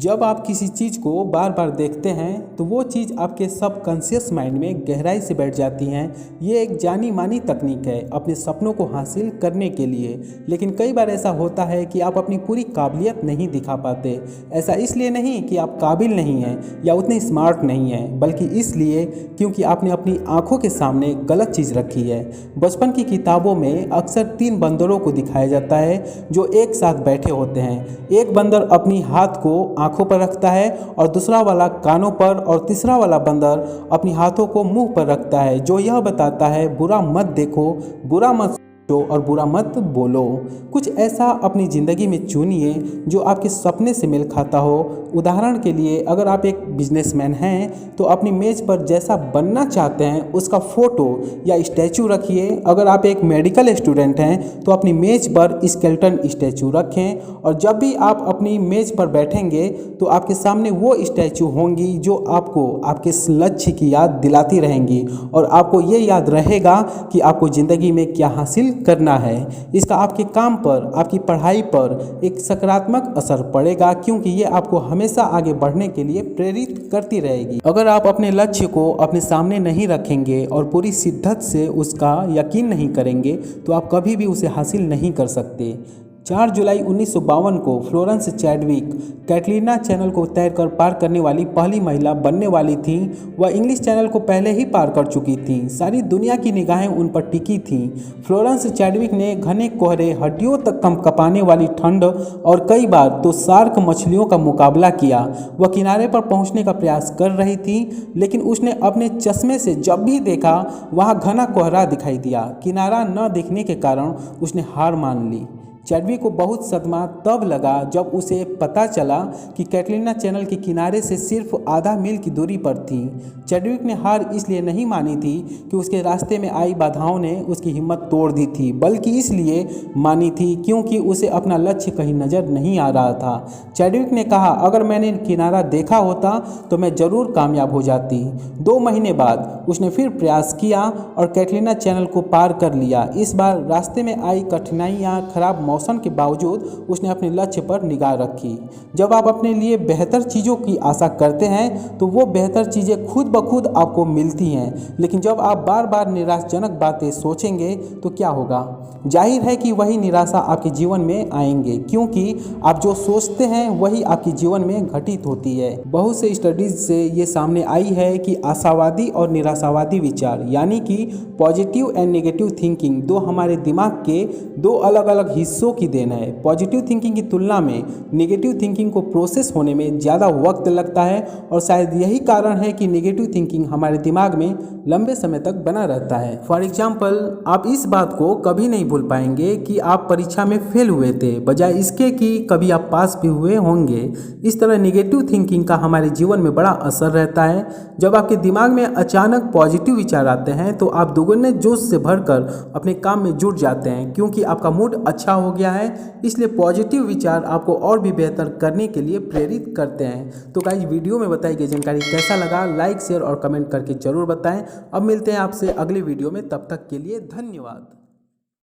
जब आप किसी चीज़ को बार बार देखते हैं तो वो चीज़ आपके सबकॉन्शियस माइंड में गहराई से बैठ जाती हैं। ये एक जानी मानी तकनीक है अपने सपनों को हासिल करने के लिए। लेकिन कई बार ऐसा होता है कि आप अपनी पूरी काबिलियत नहीं दिखा पाते। ऐसा इसलिए नहीं कि आप काबिल नहीं हैं या उतने स्मार्ट नहीं हैं, बल्कि इसलिए क्योंकि आपने अपनी आंखों के सामने गलत चीज़ रखी है। बचपन की किताबों में अक्सर 3 बंदरों को दिखाया जाता है जो एक साथ बैठे होते हैं। एक बंदर अपनी हाथ को आंखों पर रखता है और दूसरा वाला कानों पर और तीसरा वाला बंदर अपनी हाथों को मुंह पर रखता है, जो यह बताता है बुरा मत देखो, बुरा मत और बुरा मत बोलो। कुछ ऐसा अपनी ज़िंदगी में चुनिए जो आपके सपने से मेल खाता हो। उदाहरण के लिए, अगर आप एक बिजनेसमैन हैं तो अपनी मेज़ पर जैसा बनना चाहते हैं उसका फ़ोटो या स्टैचू रखिए। अगर आप एक मेडिकल स्टूडेंट हैं तो अपनी मेज़ पर स्केलेटन स्टैचू रखें, और जब भी आप अपनी मेज़ पर बैठेंगे तो आपके सामने वो स्टैचू होंगी जो आपको आपके लक्ष्य की याद दिलाती रहेंगी, और आपको ये याद रहेगा कि आपको ज़िंदगी में क्या हासिल करना है। इसका आपके काम पर, आपकी पढ़ाई पर एक सकारात्मक असर पड़ेगा, क्योंकि ये आपको हमेशा आगे बढ़ने के लिए प्रेरित करती रहेगी। अगर आप अपने लक्ष्य को अपने सामने नहीं रखेंगे और पूरी शिद्दत से उसका यकीन नहीं करेंगे तो आप कभी भी उसे हासिल नहीं कर सकते। 4 जुलाई 1952 को फ्लोरेंस चैडविक कैटलीना चैनल को तैरकर पार करने वाली पहली महिला बनने वाली थीं। वह इंग्लिश चैनल को पहले ही पार कर चुकी थीं। सारी दुनिया की निगाहें उन पर टिकी थीं। फ्लोरेंस चैडविक ने घने कोहरे, हड्डियों तक कंपाने वाली ठंड और कई बार तो शार्क मछलियों का मुकाबला किया। वह किनारे पर पहुंचने का प्रयास कर रही थी, लेकिन उसने अपने चश्मे से जब भी देखा वहां घना कोहरा दिखाई दिया। किनारा न दिखने के कारण उसने हार मान ली। चैडविक को बहुत सदमा तब लगा जब उसे पता चला कि कैटलीना चैनल के किनारे से सिर्फ आधा मील की दूरी पर थी। चैडविक ने हार इसलिए नहीं मानी थी कि उसके रास्ते में आई बाधाओं ने उसकी हिम्मत तोड़ दी थी, बल्कि इसलिए मानी थी क्योंकि उसे अपना लक्ष्य कहीं नज़र नहीं आ रहा था। चैडविक ने कहा, अगर मैंने किनारा देखा होता तो मैं ज़रूर कामयाब हो जाती। 2 महीने बाद उसने फिर प्रयास किया और कैटलीना चैनल को पार कर लिया। इस बार रास्ते में आई कठिनाइयाँ, खराब मौसम के बावजूद उसने अपने लक्ष्य पर निगाह रखी। जब आप अपने लिए बेहतर चीज़ों की आशा करते हैं तो वो बेहतर चीज़ें खुद ब खुद आपको मिलती हैं। लेकिन जब आप बार बार निराशाजनक बातें सोचेंगे तो क्या होगा? जाहिर है कि वही निराशा आपके जीवन में आएंगे, क्योंकि आप जो सोचते हैं वही आपके जीवन में घटित होती है। बहुत से स्टडीज से ये सामने आई है कि आशावादी और निराशावादी विचार, यानी कि पॉजिटिव एंड नेगेटिव थिंकिंग, दो हमारे दिमाग के 2 अलग अलग हिस्सों की देन है। पॉजिटिव थिंकिंग की तुलना में नेगेटिव थिंकिंग को प्रोसेस होने में ज़्यादा वक्त लगता है, और शायद यही कारण है कि नेगेटिव थिंकिंग हमारे दिमाग में लंबे समय तक बना रहता है। फॉर एग्जाम्पल, आप इस बात को कभी नहीं भूल पाएंगे कि आप परीक्षा में फेल हुए थे, बजाय इसके कि कभी आप पास भी हुए होंगे। इस तरह नेगेटिव थिंकिंग का हमारे जीवन में बड़ा असर रहता है। जब आपके दिमाग में अचानक पॉजिटिव विचार आते हैं तो आप दुगने जोश से भरकर अपने काम में जुट जाते हैं, क्योंकि आपका मूड अच्छा हो गया है। इसलिए पॉजिटिव विचार आपको और भी बेहतर करने के लिए प्रेरित करते हैं। तो गाइस, वीडियो में बताई गई जानकारी कैसा लगा? लाइक, शेयर और कमेंट करके जरूर बताएं। अब मिलते हैं आपसे अगले वीडियो में, तब तक के लिए धन्यवाद।